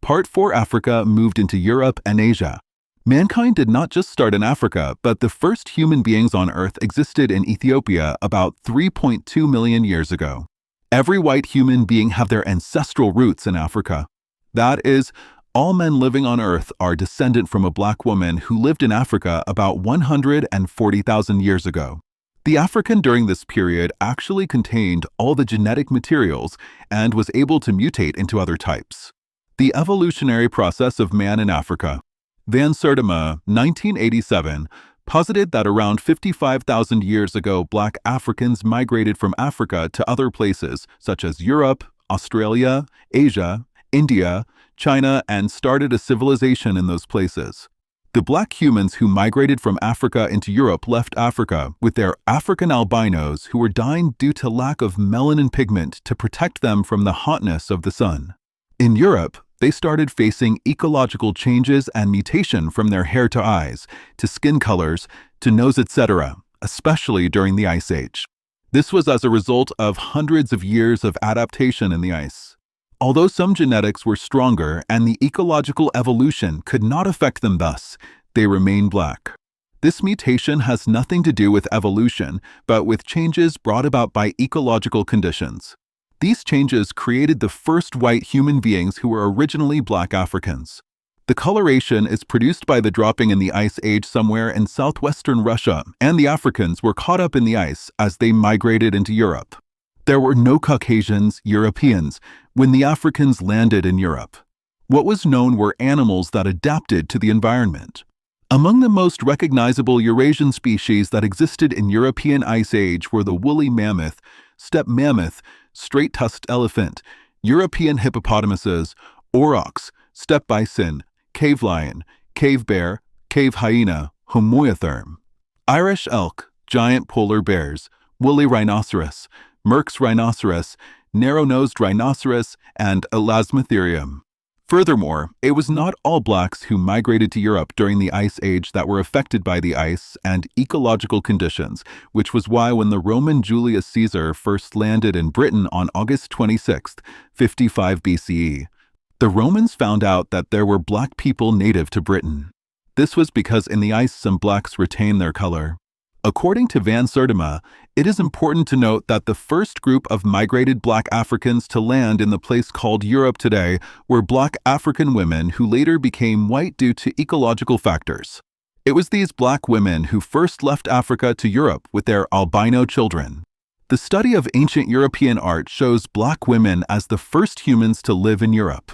Part 4 Africa moved into Europe and Asia. Mankind did not just start in Africa, but the first human beings on Earth existed in Ethiopia about 3.2 million years ago. Every white human being have their ancestral roots in Africa. That is, all men living on Earth are descendant from a black woman who lived in Africa about 140,000 years ago. The African during this period actually contained all the genetic materials and was able to mutate into other types. The evolutionary process of man in Africa. Van Sertima, 1987, posited that around 55,000 years ago, black Africans migrated from Africa to other places such as Europe, Australia, Asia, India, China, and started a civilization in those places. The black humans who migrated from Africa into Europe left Africa with their African albinos who were dying due to lack of melanin pigment to protect them from the hotness of the sun. In Europe, they started facing ecological changes and mutation from their hair to eyes, to skin colors, to nose, etc., especially during the Ice Age. This was as a result of hundreds of years of adaptation in the ice. Although some genetics were stronger and the ecological evolution could not affect them thus, they remain black. This mutation has nothing to do with evolution, but with changes brought about by ecological conditions. These changes created the first white human beings who were originally black Africans. The coloration is produced by the dropping in the Ice Age somewhere in southwestern Russia, and the Africans were caught up in the ice as they migrated into Europe. There were no Caucasians, Europeans, when the Africans landed in Europe. What was known were animals that adapted to the environment. Among the most recognizable Eurasian species that existed in European Ice Age were the woolly mammoth, steppe mammoth, straight-tusked elephant, European hippopotamuses, aurochs, steppe bison, cave lion, cave bear, cave hyena, homoeotherm, Irish elk, giant polar bears, woolly rhinoceros, Merck's rhinoceros, narrow-nosed rhinoceros, and Elasmotherium. Furthermore, it was not all blacks who migrated to Europe during the Ice Age that were affected by the ice and ecological conditions, which was why when the Roman Julius Caesar first landed in Britain on August 26, 55 BCE, the Romans found out that there were black people native to Britain. This was because in the ice some blacks retained their color. According to Van Sertima, it is important to note that the first group of migrated black Africans to land in the place called Europe today were black African women who later became white due to ecological factors. It was these black women who first left Africa to Europe with their albino children. The study of ancient European art shows black women as the first humans to live in Europe.